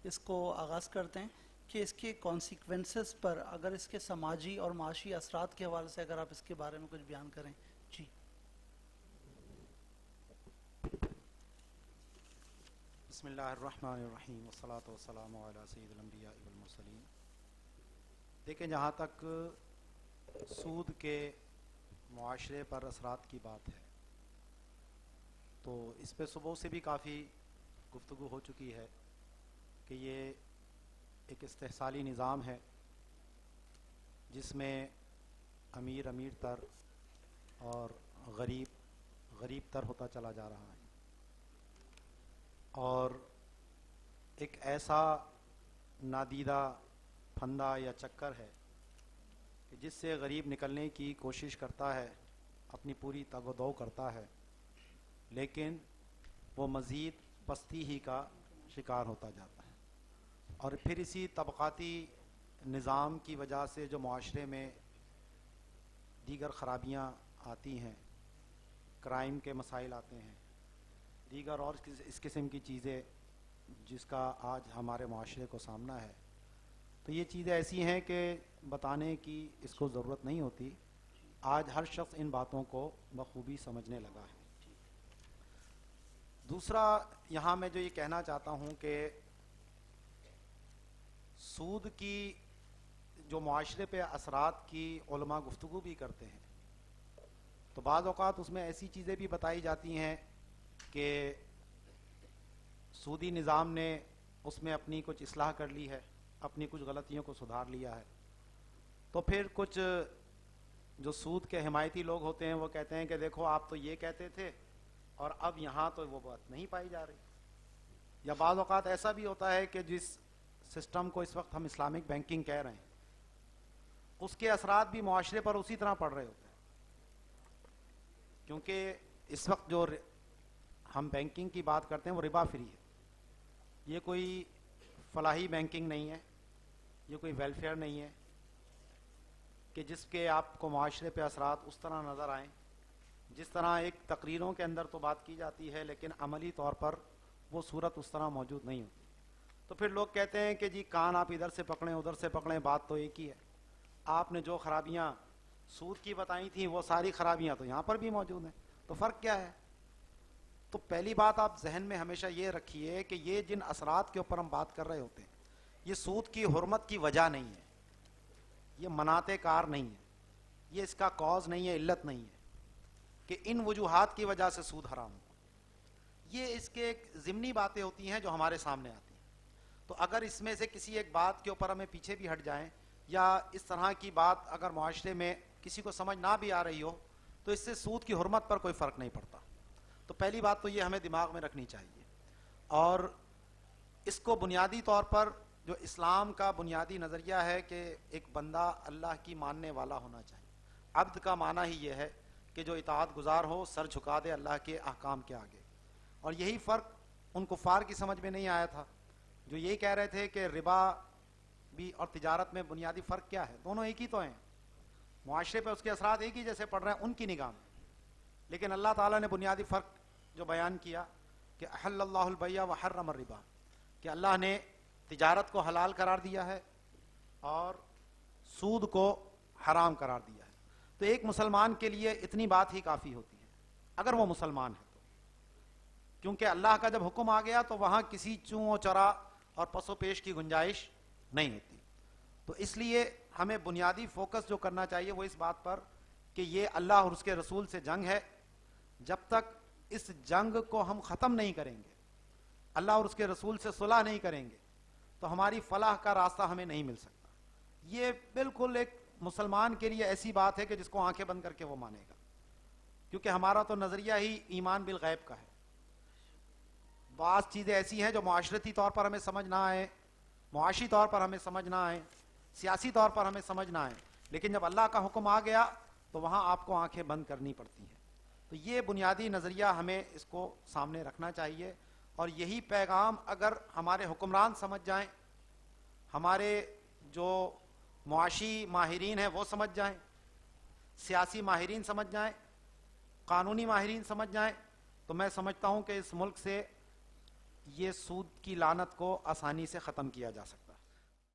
اس کو آغاز کرتے ہیں کہ اس کے کانسیکوینسز پر اگر اس کے سماجی اور معاشی اثرات کے حوالے سے اگر آپ اس کے بارے میں کچھ بیان کریں. جی. بسم اللہ الرحمن الرحیم والصلاة والسلام علی سید الانبیاء والمرسلین. دیکھیں، جہاں تک سود کے معاشرے پر اثرات کی بات ہے تو اس پہ صبح سے بھی کافی گفتگو ہو چکی ہے کہ یہ ایک استحصالی نظام ہے جس میں امیر امیر تر اور غریب غریب تر ہوتا چلا جا رہا ہے، اور ایک ایسا نادیدہ پھندا یا چکر ہے کہ جس سے غریب نکلنے کی کوشش کرتا ہے، اپنی پوری تگ و دو کرتا ہے، لیکن وہ مزید پستی ہی کا شکار ہوتا جاتا ہے. اور پھر اسی طبقاتی نظام کی وجہ سے جو معاشرے میں دیگر خرابیاں آتی ہیں، کرائم کے مسائل آتے ہیں، دیگر اور اس قسم کی چیزیں جس کا آج ہمارے معاشرے کو سامنا ہے، تو یہ چیزیں ایسی ہیں کہ بتانے کی اس کو ضرورت نہیں ہوتی. آج ہر شخص ان باتوں کو بخوبی سمجھنے لگا ہے. دوسرا یہاں میں جو یہ کہنا چاہتا ہوں کہ سود کی جو معاشرے پہ اثرات کی علماء گفتگو بھی کرتے ہیں تو بعض اوقات اس میں ایسی چیزیں بھی بتائی جاتی ہیں کہ سودی نظام نے اس میں اپنی کچھ اصلاح کر لی ہے، اپنی کچھ غلطیوں کو سدھار لیا ہے. تو پھر کچھ جو سود کے حمایتی لوگ ہوتے ہیں وہ کہتے ہیں کہ دیکھو آپ تو یہ کہتے تھے اور اب یہاں تو وہ بات نہیں پائی جا رہی. یا بعض اوقات ایسا بھی ہوتا ہے کہ جس سسٹم کو اس وقت ہم اسلامک بینکنگ کہہ رہے ہیں اس کے اثرات بھی معاشرے پر اسی طرح پڑ رہے ہوتے ہیں، کیونکہ اس وقت جو ہم بینکنگ کی بات کرتے ہیں وہ ربا فری ہے. یہ کوئی فلاحی بینکنگ نہیں ہے، یہ کوئی ویلفیئر نہیں ہے کہ جس کے آپ کو معاشرے پہ اثرات اس طرح نظر آئیں جس طرح ایک تقریروں کے اندر تو بات کی جاتی ہے لیکن عملی طور پر وہ صورت اس طرح موجود نہیں ہوتی. تو پھر لوگ کہتے ہیں کہ جی کان آپ ادھر سے پکڑیں ادھر سے پکڑیں، بات تو ایک ہی ہے. آپ نے جو خرابیاں سود کی بتائی تھیں وہ ساری خرابیاں تو یہاں پر بھی موجود ہیں، تو فرق کیا ہے؟ تو پہلی بات آپ ذہن میں ہمیشہ یہ رکھیے کہ یہ جن اثرات کے اوپر ہم بات کر رہے ہوتے ہیں یہ سود کی حرمت کی وجہ نہیں ہے، یہ مناطِ کار نہیں ہے، یہ اس کا کاز نہیں ہے، علت نہیں ہے کہ ان وجوہات کی وجہ سے سود حرام ہو. یہ اس کے ایک ضمنی باتیں ہوتی ہیں جو ہمارے سامنے آتی ہیں. تو اگر اس میں سے کسی ایک بات کے اوپر ہمیں پیچھے بھی ہٹ جائیں یا اس طرح کی بات اگر معاشرے میں کسی کو سمجھ نہ بھی آ رہی ہو تو اس سے سود کی حرمت پر کوئی فرق نہیں پڑتا. تو پہلی بات تو یہ ہمیں دماغ میں رکھنی چاہیے. اور اس کو بنیادی طور پر جو اسلام کا بنیادی نظریہ ہے کہ ایک بندہ اللہ کی ماننے والا ہونا چاہیے. عبد کا معنی ہی یہ ہے کہ جو اطاعت گزار ہو، سر جھکا دے اللہ کے احکام کے آگے. اور یہی فرق ان کفار کی سمجھ میں نہیں آیا تھا جو یہی کہہ رہے تھے کہ ربا بھی اور تجارت میں بنیادی فرق کیا ہے، دونوں ایک ہی تو ہیں، معاشرے پہ اس کے اثرات ایک ہی جیسے پڑ رہے ہیں ان کی نگاہ میں. لیکن اللہ تعالیٰ نے بنیادی فرق جو بیان کیا کہ احل اللہ البیع وحرم الربا، کہ اللہ نے تجارت کو حلال قرار دیا ہے اور سود کو حرام قرار دیا ہے. تو ایک مسلمان کے لیے اتنی بات ہی کافی ہوتی ہے اگر وہ مسلمان ہے تو، کیونکہ اللہ کا جب حکم آ گیا تو وہاں کسی چوں و چرا اور پس و پیش کی گنجائش نہیں ہوتی. تو اس لیے ہمیں بنیادی فوکس جو کرنا چاہیے وہ اس بات پر کہ یہ اللہ اور اس کے رسول سے جنگ ہے. جب تک اس جنگ کو ہم ختم نہیں کریں گے، اللہ اور اس کے رسول سے صلح نہیں کریں گے تو ہماری فلاح کا راستہ ہمیں نہیں مل سکتا. یہ بالکل ایک مسلمان کے لیے ایسی بات ہے کہ جس کو آنکھیں بند کر کے وہ مانے گا، کیونکہ ہمارا تو نظریہ ہی ایمان بالغیب کا ہے. بعض چیزیں ایسی ہیں جو معاشرتی طور پر ہمیں سمجھ نہ آئے، معاشی طور پر ہمیں سمجھ نہ آئے، سیاسی طور پر ہمیں سمجھ نہ آئے، لیکن جب اللہ کا حکم آ گیا تو وہاں آپ کو آنکھیں بند کرنی پڑتی ہیں. تو یہ بنیادی نظریہ ہمیں اس کو سامنے رکھنا چاہیے. اور یہی پیغام اگر ہمارے حکمران سمجھ جائیں، ہمارے جو معاشی ماہرین ہیں وہ سمجھ جائیں، سیاسی ماہرین سمجھ جائیں، قانونی ماہرین سمجھ جائیں، تو میں سمجھتا ہوں کہ اس ملک سے یہ سود کی لعنت کو آسانی سے ختم کیا جا سکتا ہے.